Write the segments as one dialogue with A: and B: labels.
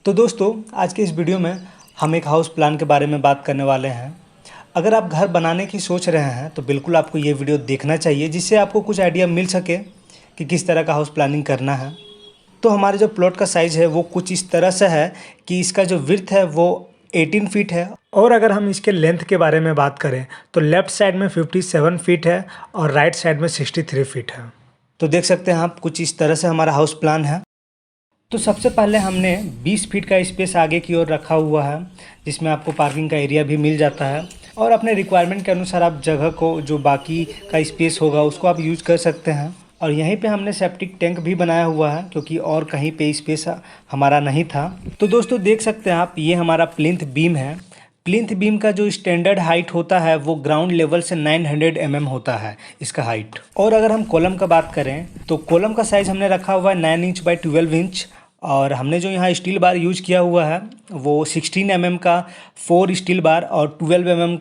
A: तो दोस्तों आज के इस वीडियो में हम एक हाउस प्लान के बारे में बात करने वाले हैं। अगर आप घर बनाने की सोच रहे हैं तो बिल्कुल आपको ये वीडियो देखना चाहिए, जिससे आपको कुछ आइडिया मिल सके कि किस तरह का हाउस प्लानिंग करना है। तो हमारे जो प्लॉट का साइज़ है वो कुछ इस तरह से है कि इसका जो विड्थ है वो 18 फीट है, और अगर हम इसके लेंथ के बारे में बात करें तो लेफ़्ट साइड में 57 फीट है और राइट साइड में 63 फीट है। तो देख सकते हैं आप, कुछ इस तरह से हमारा हाउस प्लान है। तो सबसे पहले हमने 20 फीट का स्पेस आगे की ओर रखा हुआ है, जिसमें आपको पार्किंग का एरिया भी मिल जाता है, और अपने रिक्वायरमेंट के अनुसार आप जगह को, जो बाकी का स्पेस होगा उसको आप यूज कर सकते हैं। और यहीं पे हमने सेप्टिक टैंक भी बनाया हुआ है, क्योंकि और कहीं पे स्पेस हमारा नहीं था। तो दोस्तों देख सकते हैं आप, ये हमारा प्लिंथ बीम है। प्लिंथ बीम का जो स्टैंडर्ड हाइट होता है वो ग्राउंड लेवल से 900 mm होता है इसका हाइट। और अगर हम कॉलम का बात करें तो कॉलम का साइज़ हमने रखा हुआ है 9 इंच बाई 12 इंच, और हमने जो यहाँ स्टील बार यूज़ किया हुआ है वो 16 mm का 4 स्टील बार और 12 mm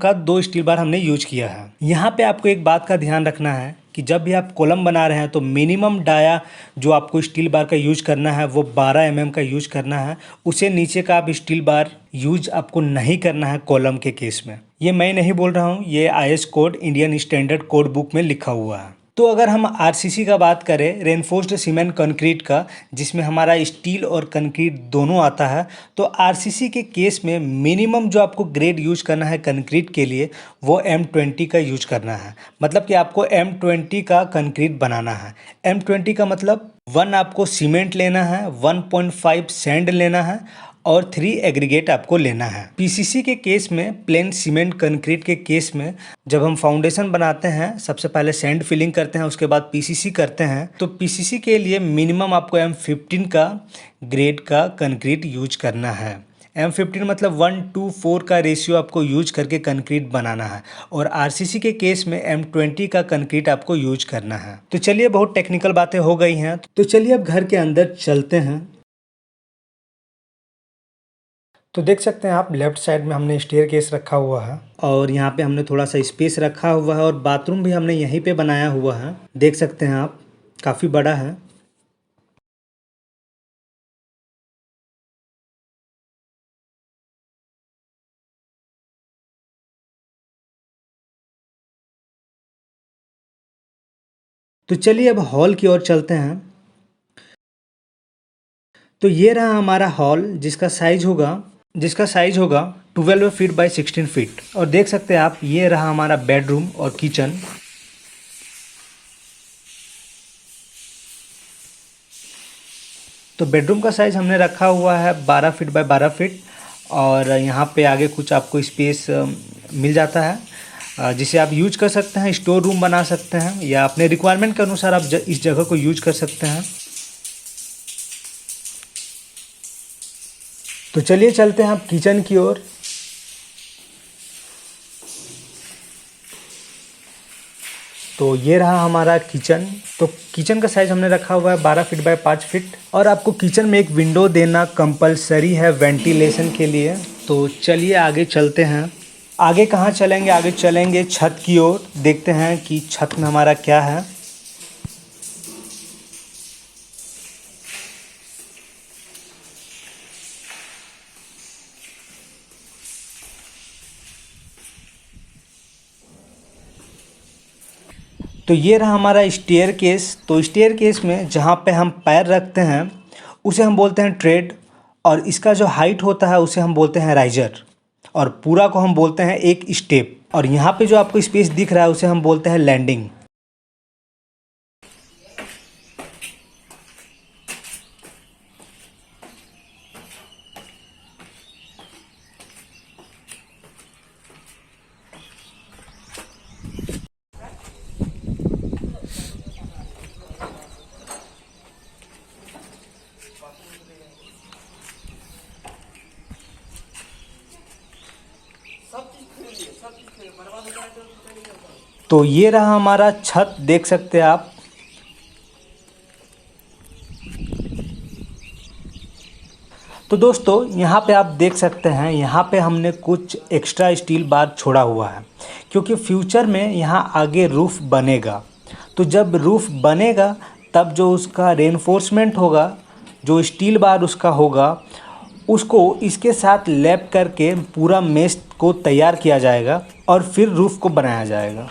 A: का 2 स्टील बार हमने यूज किया है। यहाँ पे आपको एक बात का ध्यान रखना है कि जब भी आप कॉलम बना रहे हैं तो मिनिमम डाया जो आपको स्टील बार का यूज करना है वो 12 mm का यूज करना है। उसे नीचे का आप स्टील बार यूज आपको नहीं करना है कॉलम के केस में। ये मैं नहीं बोल रहा हूँ, ये IS code, Indian standard code book में लिखा हुआ है। तो अगर हम RCC का बात करें, रेनफोर्स्ड सीमेंट कंक्रीट का, जिसमें हमारा स्टील और कंक्रीट दोनों आता है, तो RCC के केस में मिनिमम जो आपको ग्रेड यूज करना है कंक्रीट के लिए वो M20 का यूज करना है। मतलब कि आपको M20 का कंक्रीट बनाना है। M20 का मतलब 1 आपको सीमेंट लेना है, 1.5 सैंड लेना है और 3 एग्रीगेट आपको लेना है। PCC के केस में, प्लेन सीमेंट कंक्रीट के केस में, जब हम फाउंडेशन बनाते हैं सबसे पहले सैंड फिलिंग करते हैं, उसके बाद PCC करते हैं। तो PCC के लिए मिनिमम आपको M15 का ग्रेड का कंक्रीट यूज करना है। M15 मतलब 1:4 का रेशियो आपको यूज करके कंक्रीट बनाना है, और RCC के केस में M20 का कंक्रीट आपको यूज करना है। तो चलिए, बहुत टेक्निकल बातें हो गई हैं, तो चलिए अब घर के अंदर चलते हैं। तो देख सकते हैं आप, लेफ़्ट साइड में हमने स्टेयरकेस रखा हुआ है, और यहाँ पे हमने थोड़ा सा स्पेस रखा हुआ है, और बाथरूम भी हमने यहीं पे बनाया हुआ है। देख सकते हैं आप, काफ़ी बड़ा है। तो चलिए अब हॉल की ओर चलते हैं। तो ये रहा हमारा हॉल, जिसका साइज होगा 12 फीट बाई 16 फीट। और देख सकते हैं आप, ये रहा हमारा बेडरूम और किचन। तो बेडरूम का साइज़ हमने रखा हुआ है 12 फीट बाय 12 फीट, और यहाँ पे आगे कुछ आपको स्पेस मिल जाता है, जिसे आप यूज कर सकते हैं, स्टोर रूम बना सकते हैं, या अपने रिक्वायरमेंट के अनुसार आप इस जगह को यूज कर सकते हैं। तो चलिए चलते हैं आप किचन की ओर। तो ये रहा हमारा किचन। तो किचन का साइज़ हमने रखा हुआ है 12 फीट बाय 5 फीट, और आपको किचन में एक विंडो देना कंपलसरी है वेंटिलेशन के लिए। तो चलिए आगे चलते हैं। आगे कहाँ चलेंगे? आगे चलेंगे छत की ओर, देखते हैं कि छत में हमारा क्या है। तो ये रहा हमारा स्टेयरकेस। तो स्टेयरकेस में जहाँ पे हम पैर रखते हैं उसे हम बोलते हैं ट्रेड, और इसका जो हाइट होता है उसे हम बोलते हैं राइजर, और पूरा को हम बोलते हैं एक स्टेप। और यहाँ पे जो आपको स्पेस दिख रहा है उसे हम बोलते हैं लैंडिंग। तो ये रहा हमारा छत, देख सकते हैं आप। तो दोस्तों यहाँ पे आप देख सकते हैं, यहाँ पे हमने कुछ एक्स्ट्रा स्टील बार छोड़ा हुआ है, क्योंकि फ्यूचर में यहाँ आगे रूफ़ बनेगा। तो जब रूफ़ बनेगा तब जो उसका रेनफोर्समेंट होगा जो स्टील बार उसका होगा उसको इसके साथ लैप करके पूरा मेश को तैयार किया जाएगा और फिर रूफ़ को बनाया जाएगा।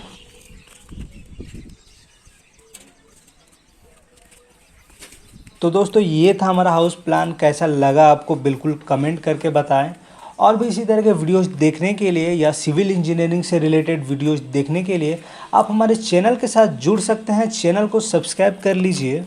A: तो दोस्तों ये था हमारा हाउस प्लान। कैसा लगा आपको बिल्कुल कमेंट करके बताएं। और भी इसी तरह के वीडियोस देखने के लिए या सिविल इंजीनियरिंग से रिलेटेड वीडियोस देखने के लिए आप हमारे चैनल के साथ जुड़ सकते हैं। चैनल को सब्सक्राइब कर लीजिए।